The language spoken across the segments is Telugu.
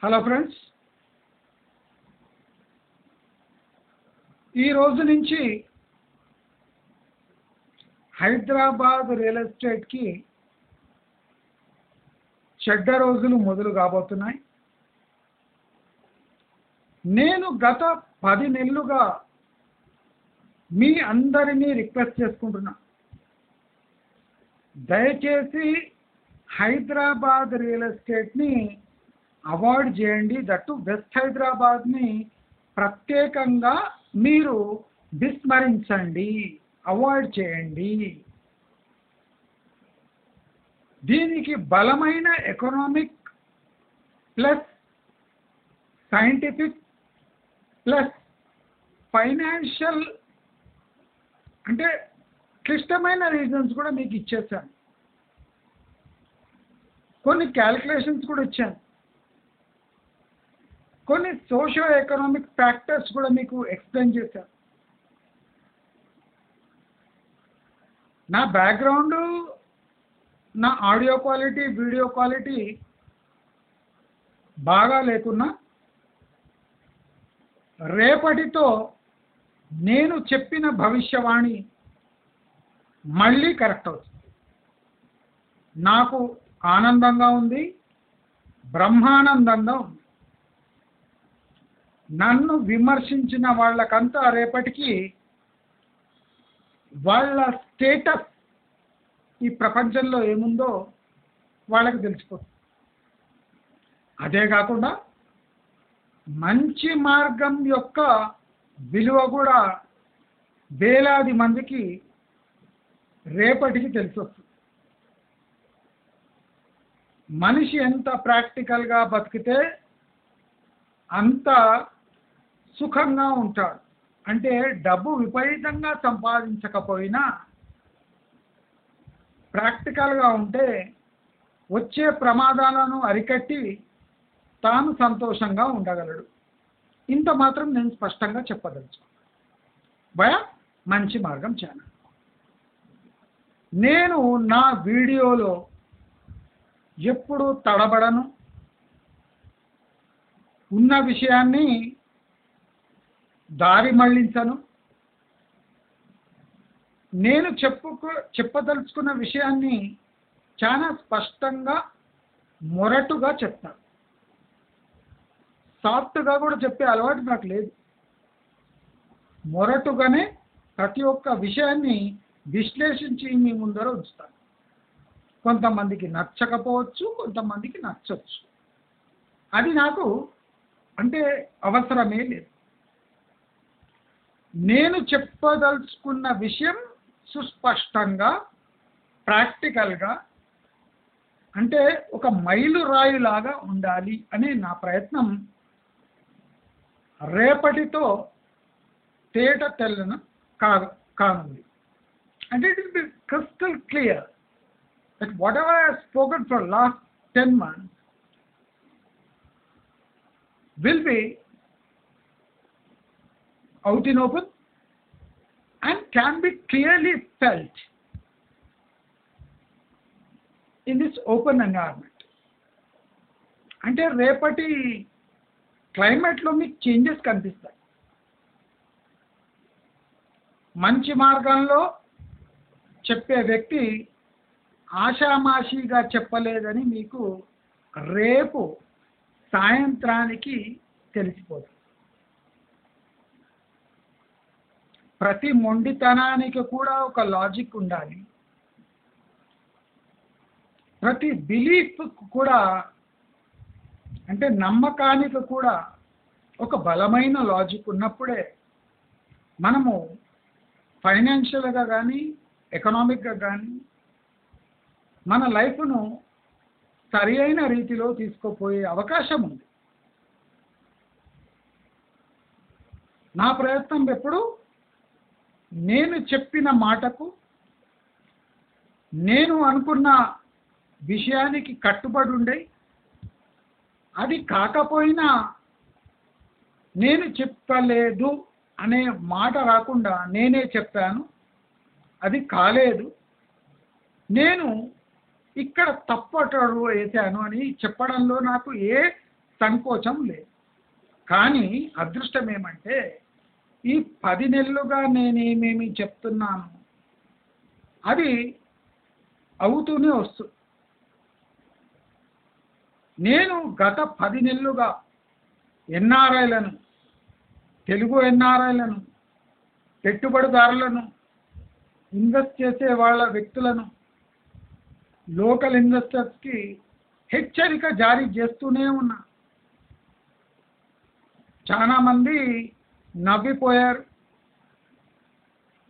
హలో ఫ్రెండ్స్, ఈ రోజు నుంచి హైదరాబాద్ రియల్ ఎస్టేట్కి చెడ్డ రోజులు మొదలు కాబోతున్నాయి. నేను గత 10 నెలలుగా మీ అందరినీ రిక్వెస్ట్ చేసుకుంటున్నా, దయచేసి హైదరాబాద్ రియల్ ఎస్టేట్ని అవాయిడ్ చేయండి. దట్టు వెస్ట్ హైదరాబాద్ని ప్రత్యేకంగా మీరు విస్మరించండి, అవాయిడ్ చేయండి. దీనికి బలమైన economic plus scientific plus financial అంటే క్లిష్టమైన రీజన్స్ కూడా మీకు ఇచ్చేసాను. కొన్ని క్యాలిక్యులేషన్స్ కూడా ఇచ్చాను. కొన్ని సోషియో ఎకనామిక్ ఫ్యాక్టర్స్ కూడా మీకు ఎక్స్ప్లెయిన్ చేశాను. నా బ్యాక్గ్రౌండ్, నా ఆడియో క్వాలిటీ, వీడియో క్వాలిటీ బాగా లేకున్నా రేపటితో నేను చెప్పిన భవిష్యవాణి మళ్ళీ కరెక్ట్ అవుతుంది. నాకు ఆనందంగా ఉంది, బ్రహ్మానందంగా ఉంది. నన్ను విమర్శించిన వాళ్ళకంతా రేపటికి వాళ్ళ స్టేటస్ ఈ ప్రపంచంలో ఏముందో వాళ్ళకి తెలిసిపోతుంది. అదే కాకుండా మంచి మార్గం యొక్క విలువ కూడా వేలాది మందికి రేపటికి తెలిసి వస్తుంది. మనిషి ఎంత ప్రాక్టికల్గా బతికితే అంత సుఖంగా ఉంటాడు. అంటే డబ్బు విపరీతంగా సంపాదించకపోయినా ప్రాక్టికల్గా ఉంటే వచ్చే ప్రమాదాలను అరికట్టి తాను సంతోషంగా ఉండగలడు. ఇంత మాత్రం నేను స్పష్టంగా చెప్పదలుచు. మంచి మార్గం ఛానల్. నేను నా వీడియోలో ఎప్పుడు తడబడను, ఉన్న విషయాన్ని దారి మళ్లించను. నేను చెప్పదలుచుకున్న విషయాన్ని చాలా స్పష్టంగా మొరటుగా చెప్తాను. సాఫ్ట్గా కూడా చెప్పే అలవాటు నాకు లేదు. మొరటుగానే ప్రతి ఒక్క విషయాన్ని విశ్లేషించి మీ ముందర ఉంచుతాను. కొంతమందికి నచ్చకపోవచ్చు, కొంతమందికి నచ్చవచ్చు. అది నాకు అంటే అవసరమే లేదు. నేను చెప్పదలుచుకున్న విషయం సుస్పష్టంగా, ప్రాక్టికల్గా, అంటే ఒక మైలురాయిలాగా ఉండాలి అనే నా ప్రయత్నం రేపటితో తేట తెల్లను కానుంది. అంటే it will be crystal clear that whatever I have spoken for last 10 months will be out in open and can be clearly felt in this open environment. అంటే రేపటి క్లైమేట్లో మీకు చేంజెస్ కనిపిస్తాయి. మంచి మార్గంలో చెప్పే వ్యక్తి ఆషామాషిగా చెప్పలేదని మీకు రేపు సాయంత్రానికి తెలిసిపోతుంది. ప్రతి మొండితనానికి కూడా ఒక లాజిక్ ఉండాలి. ప్రతి బిలీఫ్ కూడా అంటే నమ్మకానికి కూడా ఒక బలమైన లాజిక్ ఉన్నప్పుడే మనము ఫైనాన్షియల్గా కానీ ఎకనామిక్గా కానీ మన లైఫ్ను సరి అయిన రీతిలో తీసుకుపోయే అవకాశం ఉంది. నా ప్రయత్నం ఎప్పుడు నేను చెప్పిన మాటకు, నేను అనుకున్న విషయానికి కట్టుబడి ఉండే, అది కాకపోయినా నేను చెప్పలేదు అనే మాట రాకుండా నేనే చెప్పాను, అది కాలేదు, నేను ఇక్కడ తప్పటడుగు వేశాను అని చెప్పడంలో నాకు ఏ సంకోచం లేదు. కానీ అదృష్టం ఏమంటే ఈ 10 నెలలుగా నేనేమేమి చెప్తున్నాను అది అవుతూనే వస్తుంది. నేను గత 10 నెలలుగా ఎన్ఆర్ఐలను, తెలుగు ఎన్ఆర్ఐలను, పెట్టుబడిదారులను, ఇన్వెస్ట్ చేసే వాళ్ళ వ్యక్తులను, లోకల్ ఇన్వెస్టర్స్కి హెచ్చరిక జారీ చేస్తూనే ఉన్నా. చాలామంది నవ్విపోయారు,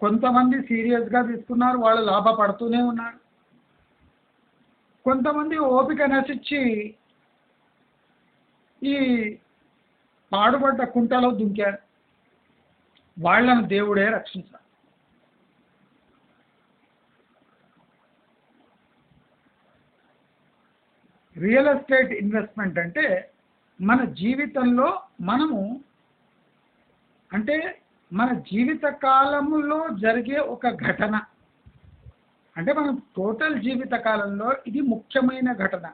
కొంతమంది సీరియస్గా తీసుకున్నారు, వాళ్ళు లాభపడుతూనే ఉన్నారు. కొంతమంది ఓపిక నశించి ఈ పాడుబడ్డ కుంటలో దుంకారు. వాళ్ళను దేవుడే రక్షించాలి. రియల్ ఎస్టేట్ ఇన్వెస్ట్మెంట్ అంటే మన జీవితంలో మనము అంటే మన జీవిత కాలంలో జరిగే ఒక ఘటన. అంటే మన టోటల్ జీవిత కాలంలో ఇది ముఖ్యమైన ఘటన.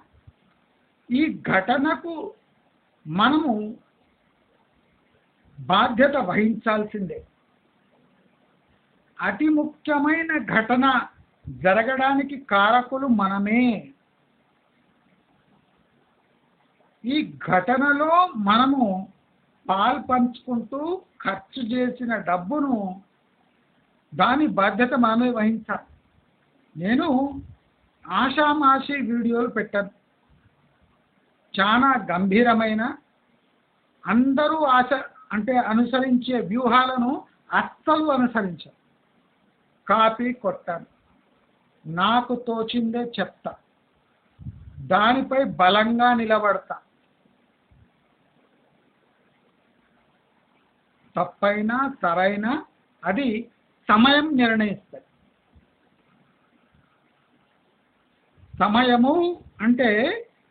ఈ ఘటనకు మనము బాధ్యత వహించాల్సిందే. అతి ముఖ్యమైన ఘటన జరగడానికి కారకులు మనమే. ఈ ఘటనలో మనము పాల్పంచుకుంటూ ఖర్చు చేసిన డబ్బును దాని బాధ్యత మనమే వహించాలి. నేను ఆషామాషి వీడియోలు పెట్టాను. చాలా గంభీరమైన అందరూ అనుసరించే వ్యూహాలను అస్సలు అనుసరించాను. కాపీ కొట్టాను. నాకు తోచిందే చెప్తా, దానిపై బలంగా నిలబడతా. తప్పైనా సరైనా అది సమయం నిర్ణయిస్తుంది. సమయము అంటే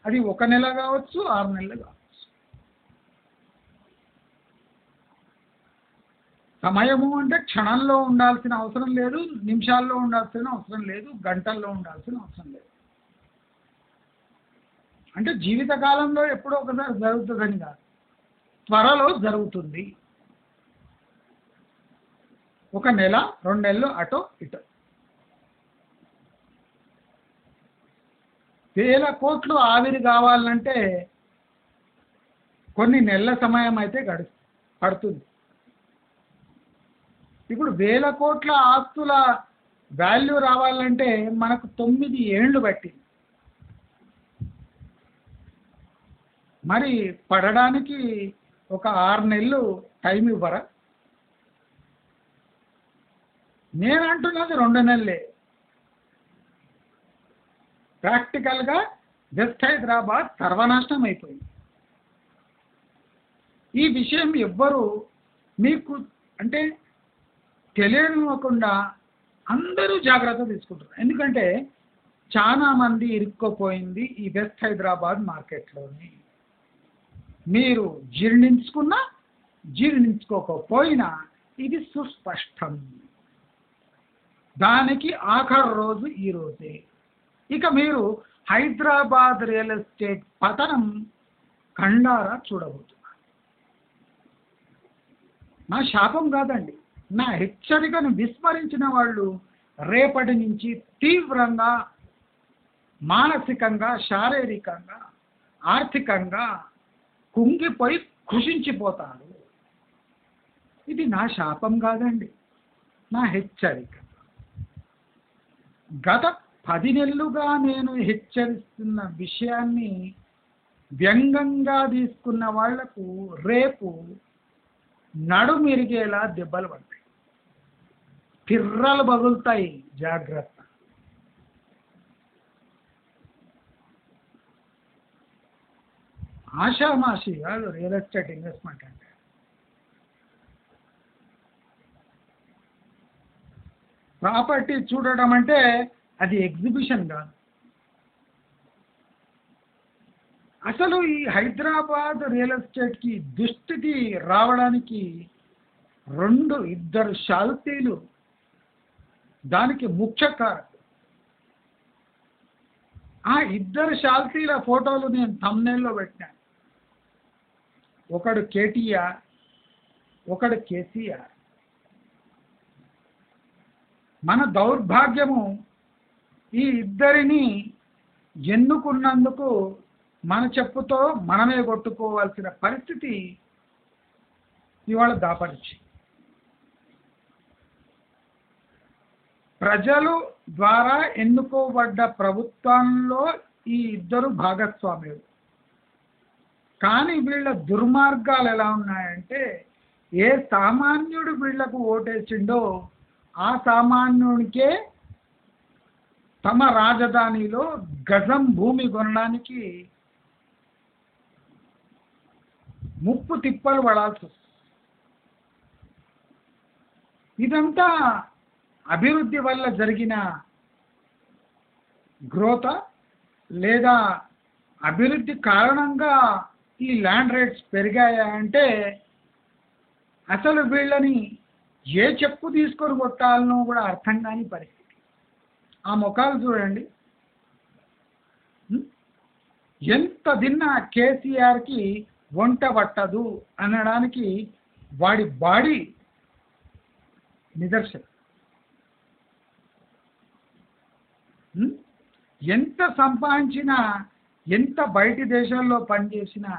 అది 1 నెల కావచ్చు, 6 నెలలు కావచ్చు. సమయము అంటే క్షణంలో ఉండాల్సిన అవసరం లేదు, నిమిషాల్లో ఉండాల్సిన అవసరం లేదు, గంటల్లో ఉండాల్సిన అవసరం లేదు. అంటే జీవితకాలంలో ఎప్పుడో ఒకసారి జరుగుతుందని కాదు, త్వరలో జరుగుతుంది. 1 నెల 2 నెలలు అటో ఇటో. 1000 కోట్లు ఆవిరి కావాలంటే కొన్ని నెలల సమయం అయితే పడుతుంది. ఇప్పుడు 1000 కోట్ల ఆస్తుల వాల్యూ రావాలంటే మనకు 9 ఏళ్ళు పట్టింది. మరి పడడానికి ఒక 6 నెలలు టైం ఇవ్వరా? నేను అంటున్నది 2 నెలలే. ప్రాక్టికల్గా వెస్ట్ హైదరాబాద్ సర్వనాశనం అయిపోయింది. ఈ విషయం ఎవ్వరు మీకు అంటే తెలియనివ్వకుండా అందరూ జాగ్రత్త తీసుకుంటారు. ఎందుకంటే చాలా మంది ఇరుక్కుపోయింది ఈ వెస్ట్ హైదరాబాద్ మార్కెట్లోని. మీరు జీర్ణించుకున్నా జీర్ణించుకోకపోయినా ఇది సుస్పష్టం. దానికి ఆఖరు రోజు ఈ రోజే. ఇక మీరు హైదరాబాద్ రియల్ ఎస్టేట్ పతనం కండారా చూడబోతున్నారు. నా శాపం కాదండి, నా హెచ్చరికను విస్మరించిన వాళ్ళు రేపటి నుంచి తీవ్రంగా మానసికంగా, శారీరకంగా, ఆర్థికంగా కుంగిపోయి కృషించిపోతారు. ఇది నా శాపం కాదండి, నా హెచ్చరిక. గత 10 నెలలుగా నేను హెచ్చరిస్తున్న విషయాన్ని వ్యంగ్యంగా తీసుకున్న వాళ్లకు రేపు నడుమిరిగేలా దెబ్బలు పడతాయి, పిర్రలు పగులుతాయి. జాగ్రత్త. ఆషామాషి కాదు రియల్ ఎస్టేట్ ఇన్వెస్ట్మెంట్ అంటే. ప్రాపర్టీ చూడడం అంటే అది ఎగ్జిబిషన్ కాదు. అసలు ఈ హైదరాబాద్ రియల్ ఎస్టేట్కి దుస్థితి రావడానికి ఇద్దరు శాల్తీలు దానికి ముఖ్య కారణం. ఆ ఇద్దరు శాల్తీల ఫోటోలు నేను థంబ్నెయిల్లో పెట్టాను. ఒకడు కేటీఆర్, ఒకడు కేసీఆర్. మన దౌర్భాగ్యము ఈ ఇద్దరిని ఎన్నుకున్నందుకు మన చెప్పుతో మనమే కొట్టుకోవాల్సిన పరిస్థితి ఇవాళ దాపరిచి. ప్రజలు ద్వారా ఎన్నుకోబడ్డ ప్రభుత్వంలో ఈ ఇద్దరు భాగస్వామ్యులు. కానీ వీళ్ళ దుర్మార్గాలు ఎలా ఉన్నాయంటే, ఏ సామాన్యుడు వీళ్లకు ఓటేసిండో ఆ సామాన్యునికే తమ రాజధానిలో గజం భూమి కొనడానికి ముప్పు తిప్పలు పడాల్సి వస్తుంది. ఇదంతా అభివృద్ధి వల్ల జరిగిన గ్రోత్ లేదా అభివృద్ధి కారణంగా ఈ ల్యాండ్ రేట్స్ పెరిగాయా అంటే అసలు వీళ్ళని ఏ చెప్పు తీసుకొని కొట్టాలనో కూడా అర్థం కాని పరిస్థితి. ఆ ముఖాలు చూడండి, ఎంత తిన్నా కేసీఆర్కి వంట పట్టదు అనడానికి వాడి బాడీ నిదర్శనం. ఎంత సంపాదించినా, ఎంత బయటి దేశాల్లో పనిచేసినా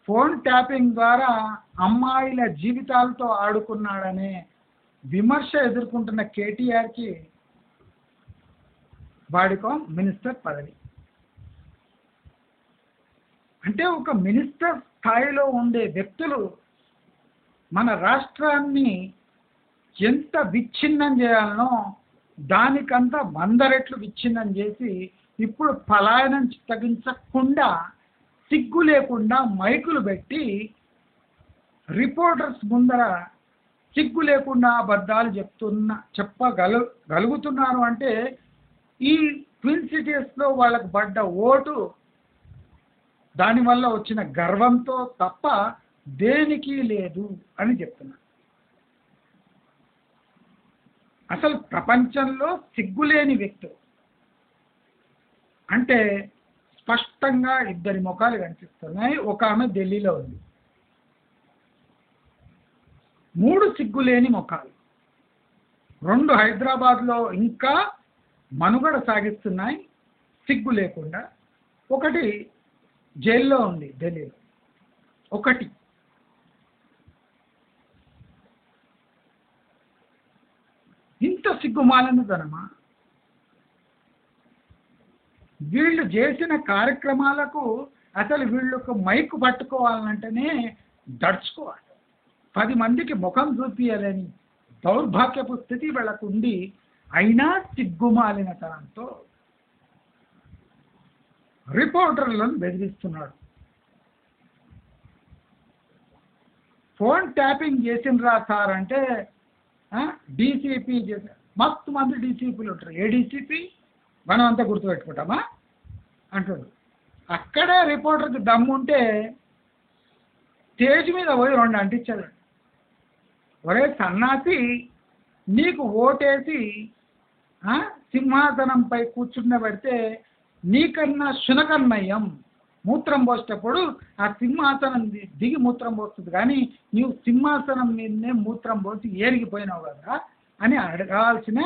ఫోన్ ట్యాపింగ్ ద్వారా అమ్మాయిల జీవితాలతో ఆడుకున్నాడనే విమర్శ ఎదుర్కొంటున్న కేటీఆర్కి వాడికో మినిస్టర్ పదవి. అంటే ఒక మినిస్టర్ స్థాయిలో ఉండే వ్యక్తులు మన రాష్ట్రాన్ని ఎంత విచ్ఛిన్నం చేయాలనో దానికంత 100 రెట్లు విచ్ఛిన్నం చేసి ఇప్పుడు పలాయనం తగ్గించకుండా సిగ్గు లేకుండా మైకులు పెట్టి రిపోర్టర్స్ ముందర సిగ్గు లేకుండా అబద్ధాలు చెప్పగలుగుతున్నారు అంటే ఈ ట్విన్ సిటీస్లో వాళ్ళకు పడ్డ ఓటు దానివల్ల వచ్చిన గర్వంతో తప్ప దేనికి లేదు అని చెప్తున్నారు. అసలు ప్రపంచంలో సిగ్గులేని వ్యక్తులు అంటే స్పష్టంగా ఇద్దరి ముఖాలు కనిపిస్తున్నాయి. ఒక ఆమె ఢిల్లీలో ఉంది. 3 సిగ్గులేని ముఖాలు, 2 హైదరాబాద్లో ఇంకా మనుగడ సాగిస్తున్నాయి సిగ్గు లేకుండా. ఒకటి జైల్లో ఉంది ఢిల్లీలో. ఒకటి ఇంత సిగ్గుమాలినదనమా? వీళ్ళు చేసిన కార్యక్రమాలకు అసలు వీళ్ళకు మైకు పట్టుకోవాలంటేనే దడుచుకోవాలి. 10 మందికి ముఖం చూపించాలని దౌర్భాగ్యపు స్థితి వీళ్ళకు ఉండి అయినా సిగ్గుమాలినతనంతో రిపోర్టర్లను బెదిరిస్తున్నాడు. ఫోన్ ట్యాపింగ్ చేసిండ్రా సార్ అంటే డీసీపీ చేశారు. మస్తు మంది డీసీపీలు ఉంటారు. ఏ డీసీపీ మనం అంతా గుర్తుపెట్టుకుంటామా అంటాడు. అక్కడే రిపోర్టర్కి దమ్ముంటే స్టేజ్ మీద పోయి 2 అంటించాడు. ఒరే సన్నాసి, నీకు ఓటేసి సింహాసనంపై కూర్చుండబెడితే నీకన్నా శునకన్నయ్యం మూత్రం పోసేటప్పుడు ఆ సింహాసనం దిగి మూత్రం పోస్తుంది, కానీ నీవు సింహాసనం మీదనే మూత్రం పోసి ఏరిగిపోయినావు కదా అని అడగాల్సిన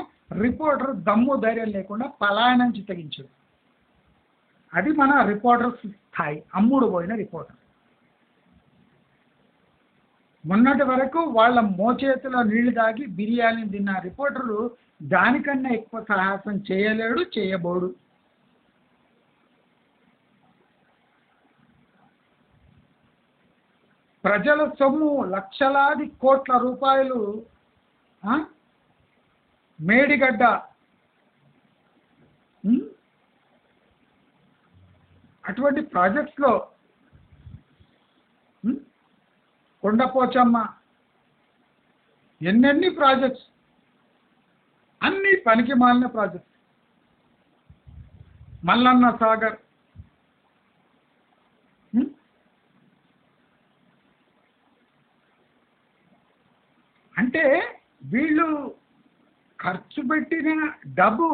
రిపోర్టర్ దమ్ము ధైర్యం లేకుండా పలాయనం చిత్తగించాడు. అది మన రిపోర్టర్స్ స్థాయి, అమ్ముడు పోయిన రిపోర్టర్. మొన్నటి వరకు వాళ్ళ మోచేతిలో నీళ్లు తాగి బిర్యానీ తిన్న రిపోర్టరు దానికన్నా ఎక్కువ సాహసం చేయలేడు, చేయబోడు. ప్రజల సొమ్ము లక్షలాది కోట్ల రూపాయలు మేడిగడ్డ అటువంటి ప్రాజెక్ట్స్లో కొండపోచమ్మ ఎన్నెన్ని ప్రాజెక్ట్స్, అన్ని పనికి మాలిన ప్రాజెక్ట్స్. మల్లన్న సాగర్ అంటే వీళ్ళు ఖర్చు పెట్టిన డబ్బు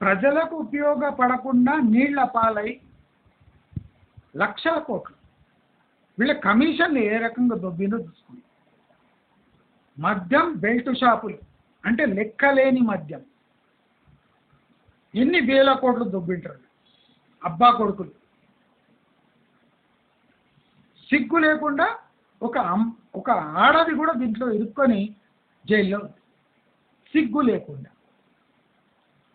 ప్రజలకు ఉపయోగపడకుండా నీళ్ల పాలై లక్షల కోట్లు. వీళ్ళ కమిషన్లు ఏ రకంగా దొబ్బిందో చూసుకోండి. మద్యం బెల్ట్ షాపులు అంటే లెక్కలేని మద్యం, ఎన్ని వేల కోట్లు దొబ్బింటారు అబ్బా కొడుకులు. సిగ్గు లేకుండా ఒక ఆడది కూడా దీంట్లో ఇరుక్కొని జైల్లో ఉంది, సిగ్గు లేకుండా.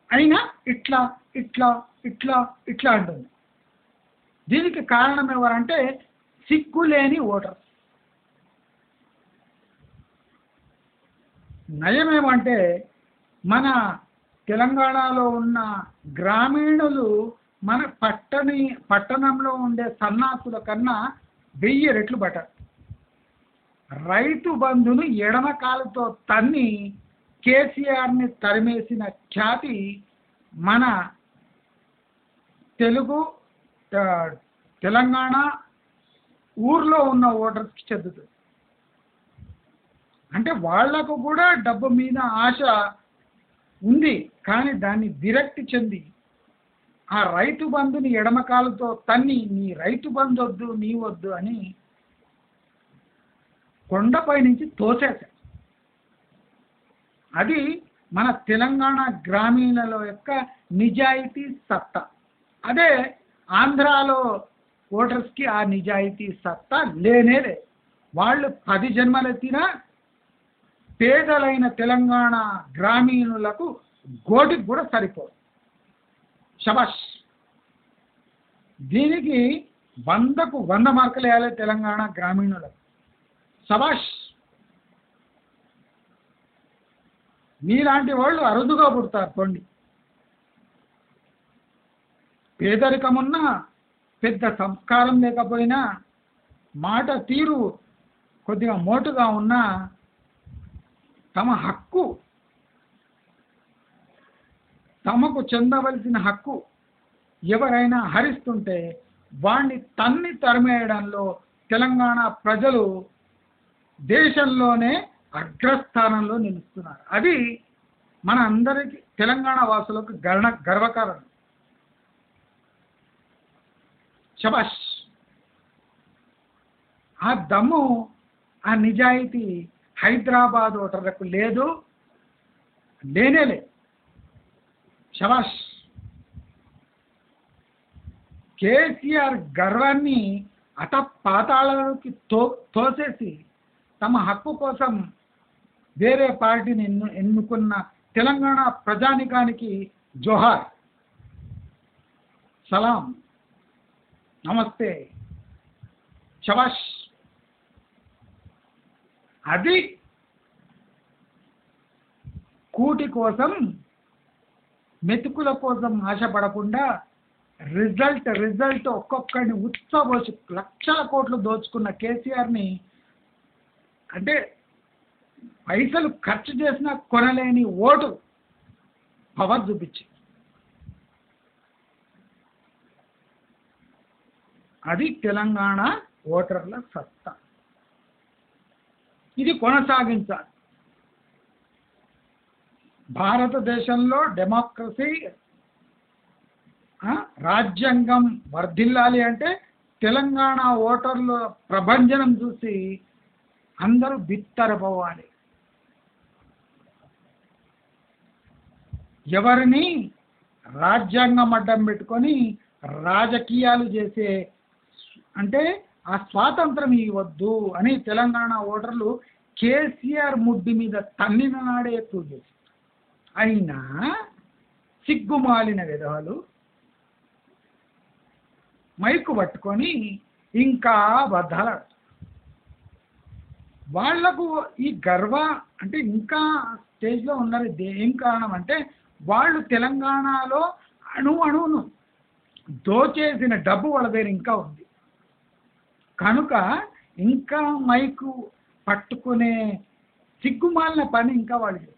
అయినా ఇట్లా ఇట్లా ఇట్లా ఇట్లా అంటుంది. దీనికి కారణం ఎవరంటే సిగ్గు లేని ఓటర్. నయమేమంటే మన తెలంగాణలో ఉన్న గ్రామీణులు మన పట్టణంలో ఉండే సన్నాసుల కన్నా 1000 రెట్లు బెటర్. రైతు బంధును ఎడమ కాలుతో తన్ని కేసీఆర్ని తరిమేసిన ఖ్యాతి మన తెలంగాణ ఊర్లో ఉన్న ఓటర్స్కి చెందుతుంది. అంటే వాళ్లకు కూడా డబ్బు మీద ఆశ ఉంది, కానీ దాన్ని విరక్తి చెంది ఆ రైతు బంధుని ఎడమకాలతో తన్ని నీ రైతు బంధు వద్దు నీ వద్దు అని కొండపై నుంచి తోసేశారు. అది మన తెలంగాణ గ్రామీణుల యొక్క నిజాయితీ సత్తా. అదే ఆంధ్రాలో ఓటర్స్కి ఆ నిజాయితీ సత్తా లేనేదే. వాళ్ళు 10 జన్మలెత్తినా పేదలైన తెలంగాణ గ్రామీణులకు గోటికి కూడా సరిపోదు. శబాష్. దీనికి 100కు 100 మార్కులు వేయాలి తెలంగాణ గ్రామీణులకు. శబాష్. మీలాంటి వాళ్ళు అరుదుగా పుడతారు కొండి. పేదరికమున్నా, పెద్ద సంస్కారం లేకపోయినా, మాట తీరు కొద్దిగా మోటుగా ఉన్నా, తమ హక్కు, తమకు చెందవలసిన హక్కు ఎవరైనా హరిస్తుంటే వాణ్ణి తన్ని తరిమేయడంలో తెలంగాణ ప్రజలు దేశంలోనే అగ్రస్థానంలో నిలుస్తున్నారు. అది మన అందరికీ తెలంగాణ వాసులకు గర్వకారణం. శబాష్. ఆ దమ్ము, ఆ నిజాయితీ హైదరాబాద్ ఓటర్లకు లేదు, లేనేలే. శబాష్. కేసీఆర్ గర్వాన్ని పాతాళాలకి తోసేసి తమ హక్కు కోసం వేరే పార్టీని ఎన్నుకున్న తెలంగాణ ప్రజానికానికి జోహార్, సలాం, నమస్తే, శబాష్. అది కూటి కోసం, మెతుకుల కోసం ఆశపడకుండా రిజల్ట్ ఒక్కొక్కడిని ఉత్సవోచి లక్షల కోట్లు దోచుకున్న కేసీఆర్ని, అంటే పైసలు ఖర్చు చేసినా కొనలేని ఓటు పవర్ చూపించి, అది తెలంగాణ ఓటర్ల సత్తా. ఇది కొనసాగించాలి. భారతదేశంలో డెమోక్రసీ, రాజ్యాంగం వర్ధిల్లాలి అంటే తెలంగాణ ఓటర్ల ప్రభంజనం చూసి అందరూ బిత్తరపోవాలి. ఎవరిని రాజ్యాంగం అడ్డం పెట్టుకొని రాజకీయాలు చేసే, అంటే ఆ స్వాతంత్రం ఇవ్వద్దు అని తెలంగాణ ఓటర్లు కేసీఆర్ ముడ్డి మీద తన్నిన నాడే ఎక్కువ చేశారు. అయినా సిగ్గుమాలిన విధవాలు మైకు పట్టుకొని ఇంకా అబద్ధాలు. వాళ్లకు ఈ అంటే ఇంకా స్టేజ్లో ఉన్నారు. ఏం కారణం అంటే వాళ్ళు తెలంగాణలో అణువును దోచేసిన డబ్బు వాళ్ళ దగ్గర ఇంకా ఉంది కనుక ఇంకా మైకు పట్టుకునే సిగ్గుమాలిన పని ఇంకా వాళ్ళు చేస్తారు.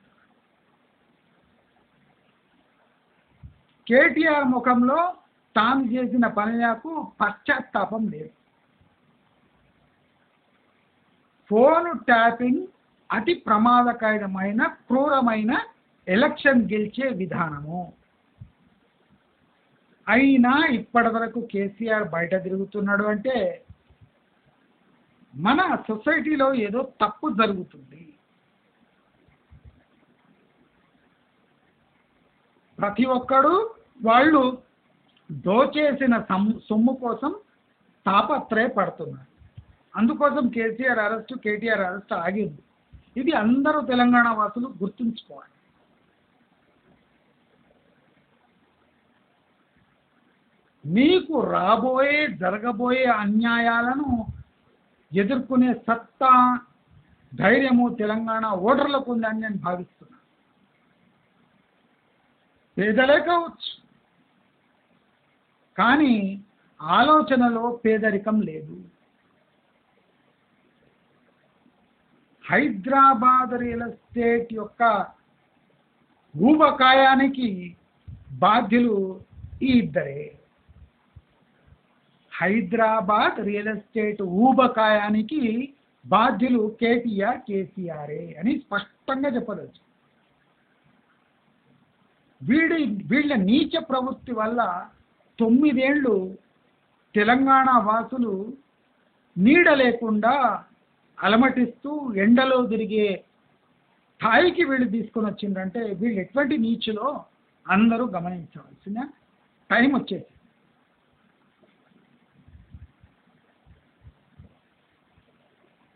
కేటీఆర్ ముఖంలో తాను చేసిన పనులకు పశ్చాత్తాపం లేదు. ఫోన్ ట్యాపింగ్ అతి ప్రమాదకరమైన క్రూరమైన ఎలక్షన్ గెలిచే విధానము. అయినా ఇప్పటి వరకు కేసీఆర్ బయట తిరుగుతున్నాడు అంటే మన సొసైటీలో ఏదో తప్పు జరుగుతుంది. ప్రతి ఒక్కడు వాళ్ళు దోచేసిన సొమ్ము కోసం తాపత్రయపడుతున్నారు. అందుకోసం కేసీఆర్ అరెస్టు, కేటీఆర్ అరెస్ట్ ఆగింది. ఇది అందరూ తెలంగాణ వాసులు గుర్తుంచుకోవాలి. మీకు జరగబోయే అన్యాయాలను ఎదుర్కొనే సత్తా, ధైర్యము తెలంగాణ ఓటర్లకు ఉందని నేను భావిస్తున్నాను. పేదలే కావచ్చు, కానీ ఆలోచనలో పేదరికం లేదు. హైదరాబాద్ రియల్ ఎస్టేట్ యొక్క ఊబకాయానికి బాధ్యులు ఈ ఇద్దరే. హైదరాబాద్ రియల్ ఎస్టేట్ ఊబకాయానికి బాధ్యులు కేటీఆర్, కేసీఆరే అని స్పష్టంగా చెప్పవచ్చు. వీళ్ళ నీచ ప్రవృత్తి వల్ల 9 ఏళ్ళు తెలంగాణ వాసులు నీడ లేకుండా అలమటిస్తూ ఎండలో తిరిగే స్థాయికి వీళ్ళు తీసుకొని వచ్చిందంటే వీళ్ళు ఎటువంటి నీచులో అందరూ గమనించవలసిన టైం వచ్చేసి.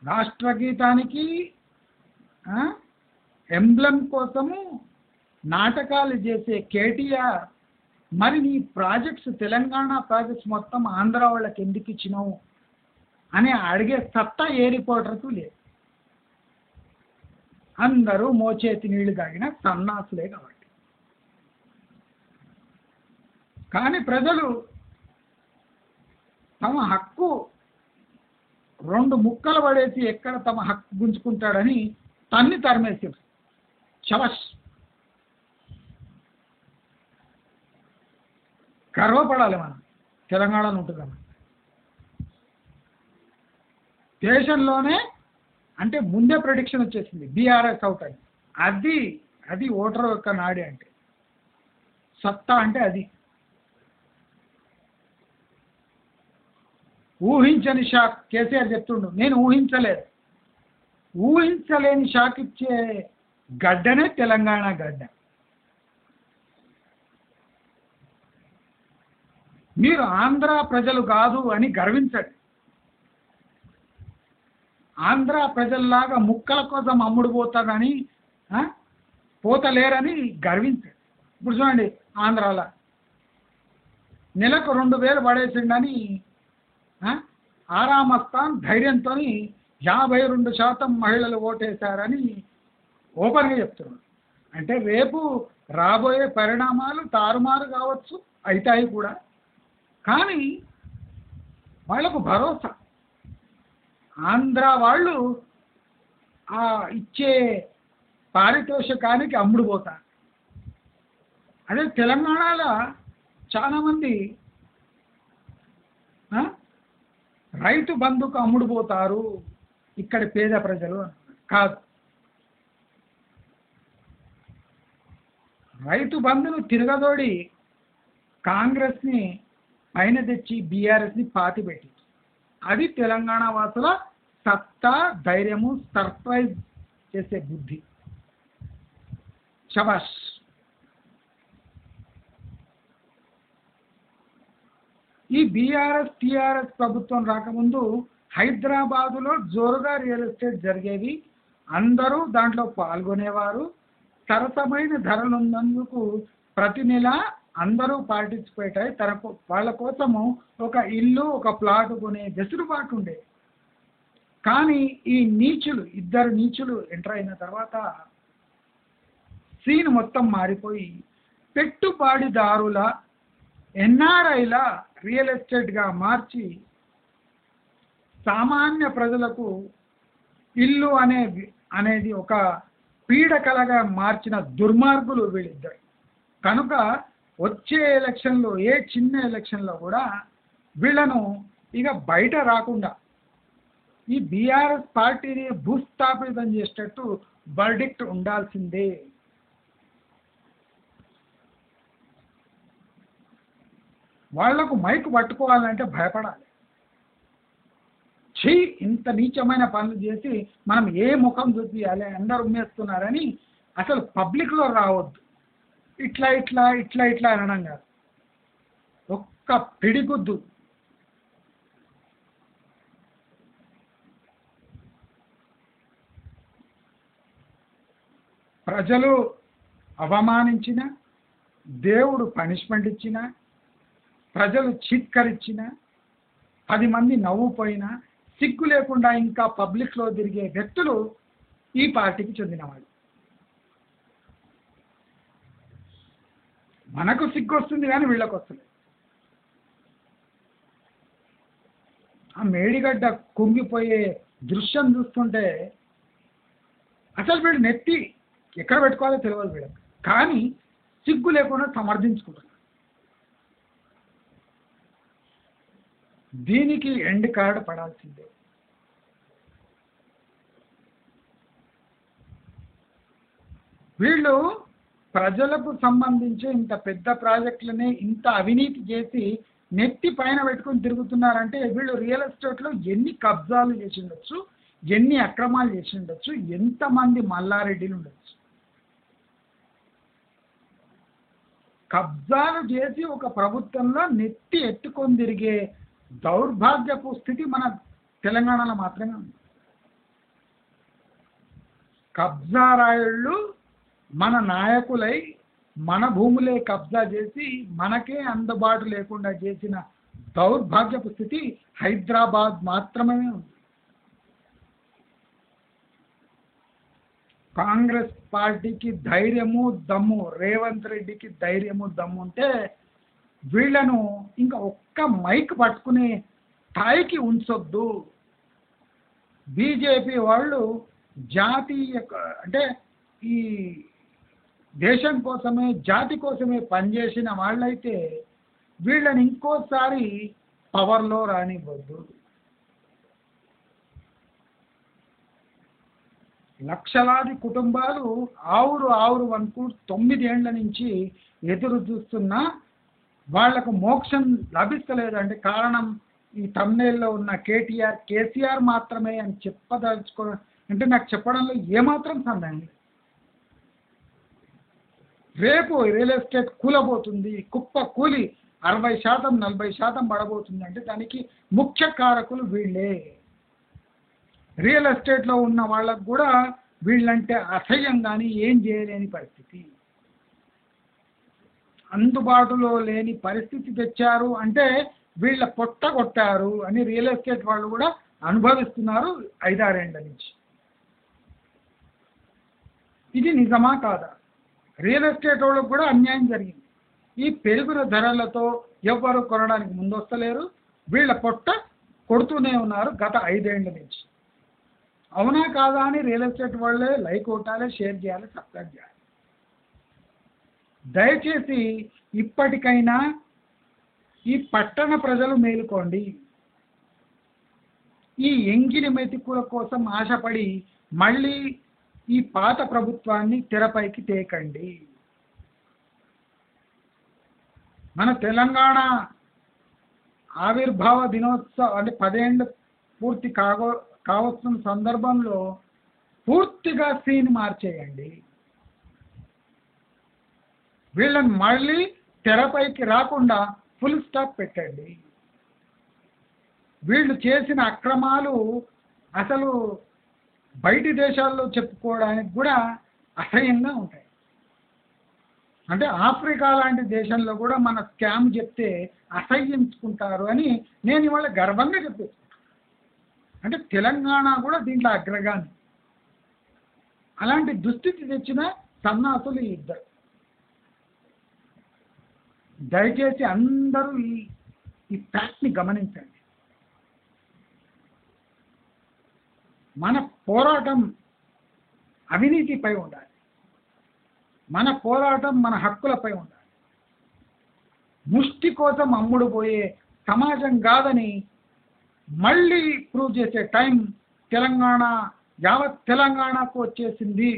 రాష్ట్రగీతానికి ఎంబ్లం కోసము నాటకాలు చేసే కేటీఆర్, మరి నీ ప్రాజెక్ట్స్, తెలంగాణ ప్రాజెక్ట్స్ మొత్తం ఆంధ్ర వాళ్ళకి ఎందుకు ఇచ్చినావు అని అడిగే సత్తా ఏ రిపోర్టర్కు లేదు. అందరూ మోచేతి నీళ్లు తాగిన సన్నాసులే కాబట్టి. కానీ ప్రజలు తమ హక్కు 2 ముక్కలు పడేసి ఎక్కడ తమ హక్కు గుంజుకుంటాడని తరిమేసారు. శవష్, గర్వపడాలి మనం తెలంగాణలో ఉంటుందన్న. దేశంలోనే అంటే ముందే ప్రెడిక్షన్ వచ్చేసింది బీఆర్ఎస్ అవుట్ అని. అది ఓటర్ యొక్క నాడి అంటే, సత్తా అంటే అది. ఊహించని షాక్ కేసీఆర్ చెప్తుండు, నేను ఊహించలేని షాక్ ఇచ్చే గడ్డనే తెలంగాణ గడ్డ. మీరు ఆంధ్ర ప్రజలు కాదు అని గర్వించండి. ఆంధ్ర ప్రజల్లాగా ముక్కల కోసం అమ్ముడు పోతారని పోతలేరని గర్వించండి. ఇప్పుడు చూడండి, ఆంధ్రాలో నెలకు 2000 పడేసిండని ఆరామస్థాన్ ధైర్యంతో 52% మహిళలు ఓటేశారని ఓపెన్గా చెప్తున్నారు. అంటే రేపు రాబోయే పరిణామాలు తారుమారు కావచ్చు, అవుతాయి కూడా. కానీ వాళ్లకు భరోసా, ఆంధ్ర వాళ్ళు ఇచ్చే పారితోషికానికి అమ్ముడు పోతారు. అదే తెలంగాణలో చాలామంది రైతు బంధుకు అమ్ముడు పోతారు, ఇక్కడి పేద ప్రజలు కాదు. రైతు బంధును తిరగదోడి కాంగ్రెస్ని పైన తెచ్చి బీఆర్ఎస్ని పాతిపెట్టి, అది తెలంగాణ వాసుల సత్తా, ధైర్యము, సర్ప్రైజ్ చేసే బుద్ధి. శబాష్. ఈ బీఆర్ఎస్ టీఆర్ఎస్ ప్రభుత్వం రాకముందు హైదరాబాదులో జోరుగా రియల్ ఎస్టేట్ జరిగేవి, అందరూ దాంట్లో పాల్గొనేవారు. సరసమైన ధరలు ఉన్నందుకు ప్రతి నెల అందరూ పార్టిసిపేట్ అయ్యి వాళ్ళ కోసము ఒక ఇల్లు, ఒక ప్లాట్ కొనే వెసులుబాటు ఉండేది. కానీ ఈ ఇద్దరు నీచులు ఎంటర్ అయిన తర్వాత సీన్ మొత్తం మారిపోయి పెట్టుబడిదారుల, ఎన్ఆర్ఐల రియల్ ఎస్టేట్గా మార్చి సామాన్య ప్రజలకు ఇల్లు అనేది ఒక పీడకలగా మార్చిన దుర్మార్గులు వీళ్ళిద్దరు. కనుక వచ్చే ఎలక్షన్లో, ఏ చిన్న ఎలక్షన్లో కూడా వీళ్ళను ఇక బయట రాకుండా ఈ బీఆర్ఎస్ పార్టీని భూస్థాపితం చేసేటట్టు వర్డిక్ట్ ఉండాల్సిందే. వాళ్లకు మైకు పట్టుకోవాలంటే భయపడాలి. ఛీ ఇంత నీచమైన పనులు చేసి మనం ఏ ముఖం చూపించాలి, అందరు ఉమ్మేస్తున్నారని అసలు పబ్లిక్లో రావద్దు. ఇట్లా ఇట్లా ఇట్లా ఇట్లా అనడం కాదు, ఒక్క పిడిగుద్దు ప్రజలు అవమానించిన, దేవుడు పనిష్మెంట్ ఇచ్చిన, ప్రజలు చీత్కరించిన, 10 మంది నవ్వుపోయినా సిగ్గు లేకుండా ఇంకా పబ్లిక్లో తిరిగే వ్యక్తులు ఈ పార్టీకి చెందినవాళ్ళు. మనకు సిగ్గు వస్తుంది కానీ వీళ్ళకి వస్తుంది. ఆ మేడిగడ్డ కుంగిపోయే దృశ్యం చూస్తుంటే అసలు వీళ్ళు నెత్తి ఎక్కడ పెట్టుకోవాలో తెలియదు వీళ్ళకి, కానీ సిగ్గు లేకుండా సమర్థించుకుంటున్నారు. దీనికి ఎండ్ కార్డ్ పడాల్సిందే. వీళ్ళు ప్రజలకు సంబంధించి ఇంత పెద్ద ప్రాజెక్టులని ఇంత అవినీతి చేసి నెత్తి పైన పెట్టుకొని తిరుగుతున్నారంటే వీళ్ళు రియల్ ఎస్టేట్లో ఎన్ని కబ్జాలు చేసి ఉండొచ్చు, ఎన్ని అక్రమాలు చేసి ఉండొచ్చు, ఎంతమంది మల్లారెడ్డిలు ఉండొచ్చు. కబ్జాలు చేసి ఒక ప్రభుత్వంలో నెత్తి ఎత్తుకొని తిరిగే దౌర్భాగ్యపు స్థితి మన తెలంగాణలో మాత్రమే ఉంది. కబ్జా రాయుళ్ళు మన నాయకులై మన భూములే కబ్జా చేసి మనకే అందుబాటు లేకుండా చేసిన దౌర్భాగ్యపు స్థితి హైదరాబాద్ మాత్రమే ఉంది. కాంగ్రెస్ పార్టీకి ధైర్యము దమ్ము, రేవంత్ రెడ్డికి ధైర్యము దమ్ము ఉంటే వీళ్ళను ఇంకా ఒక్క మైక్ పట్టుకునే స్థాయికి ఉంచొద్దు. బీజేపీ వాళ్ళు జాతీయ అంటే ఈ దేశం కోసమే జాతి కోసమే పనిచేసిన వాళ్ళైతే వీళ్ళని ఇంకోసారి పవర్లో రానివ్వద్దు. లక్షలాది కుటుంబాలు ఆవురు ఆవురు 9 ఏళ్ల నుంచి ఎదురు చూస్తున్నా వాళ్లకు మోక్షం లభిస్తలేదు. అంటే కారణం ఈ తమ్నేల్లో ఉన్న కేసీఆర్ మాత్రమే అని చెప్పదలుచుకో అంటే నాకు చెప్పడంలో ఏమాత్రం సందేహం లేదు. రేపు రియల్ ఎస్టేట్ కూలబోతుంది, కుప్ప కూలి 60% 40% పడబోతుంది అంటే దానికి ముఖ్య కారకులు వీళ్ళే. రియల్ ఎస్టేట్లో ఉన్న వాళ్ళకు కూడా వీళ్ళంటే అసహ్యం కానీ ఏం చేయలేని పరిస్థితి, అందుబాటులో లేని పరిస్థితి తెచ్చారు అంటే వీళ్ళ పొట్ట కొట్టారు అని రియల్ ఎస్టేట్ వాళ్ళు కూడా అనుభవిస్తున్నారు 5-6 ఏళ్ల నుంచి. ఇది నిజమా కాదా? రియల్ ఎస్టేట్ వాళ్ళకు కూడా అన్యాయం జరిగింది. ఈ పెరుగున ధరలతో ఎవ్వరు కొనడానికి ముందొస్తలేరు, వీళ్ళ పొట్ట కొడుతూనే ఉన్నారు గత 5 ఏళ్ల నుంచి. అవునా కాదా అని రియల్ ఎస్టేట్ వాళ్ళే లైక్ కొట్టాలి, షేర్ చేయాలి, సబ్స్క్రైబ్ చేయాలి. దయచేసి ఇప్పటికైనా ఈ పట్టణ ప్రజలు మేలుకోండి. ఈ ఎంగిలి మెతుకుల కోసం ఆశపడి మళ్ళీ ఈ పాత ప్రభుత్వాన్ని తెరపైకి తేకండి. మన తెలంగాణ ఆవిర్భావ దినోత్సవం అంటే 10 ఏళ్ళు పూర్తి కావస్తున్న సందర్భంలో పూర్తిగా సీన్ మార్చేయండి. వీళ్ళని మళ్ళీ తెరపైకి రాకుండా ఫుల్ స్టాప్ పెట్టండి. వీళ్ళు చేసిన అక్రమాలు అసలు బయటి దేశాల్లో చెప్పుకోవడానికి కూడా అసహ్యంగా ఉంటాయి. అంటే ఆఫ్రికా లాంటి దేశంలో కూడా మన స్కామ్ చెప్తే అసహ్యించుకుంటారు అని నేను ఇవాళ గర్వంగా చెప్పేస్తాను. అంటే తెలంగాణ కూడా దీంట్లో అగ్రగామి. అలాంటి దుస్థితి తెచ్చిన సన్నాసులు ఇద్దరు. దయచేసి అందరూ ఈ ఫ్యాక్ట్ని గమనించండి. మన పోరాటం అవినీతిపై ఉండాలి, మన పోరాటం మన హక్కులపై ఉండాలి. ముష్టి కోసం అమ్ముడు పోయే సమాజం కాదని మళ్ళీ ప్రూవ్ చేసే టైం యావత్ తెలంగాణకు వచ్చేసింది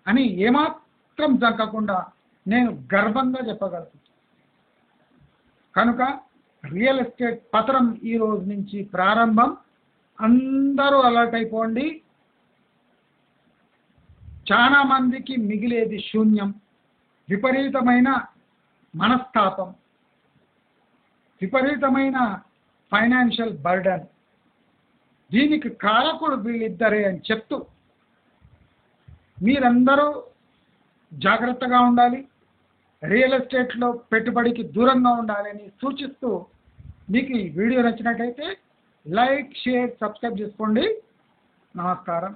అని ఏమాత్రం జంకకుండా నేను గర్వంగా చెప్పగలుగుతాను. కనుక రియల్ ఎస్టేట్ పతనం ఈ రోజు నుంచి ప్రారంభం. అందరూ అలర్ట్ అయిపోండి. చాలా మందికి మిగిలేది శూన్యం, విపరీతమైన మనస్తాపం, విపరీతమైన ఫైనాన్షియల్ బర్డన్. దీనికి కారకుడు వీళ్ళిద్దరే అని చెప్తూ మీరందరూ జాగ్రత్తగా ఉండాలి, రియల్ ఎస్టేట్లో పెట్టుబడికి దూరంగా ఉండాలని సూచిస్తూ మీకు ఈ వీడియో నచ్చినట్లయితే లైక్, షేర్, సబ్స్క్రైబ్ చేసుకోండి. నమస్కారం.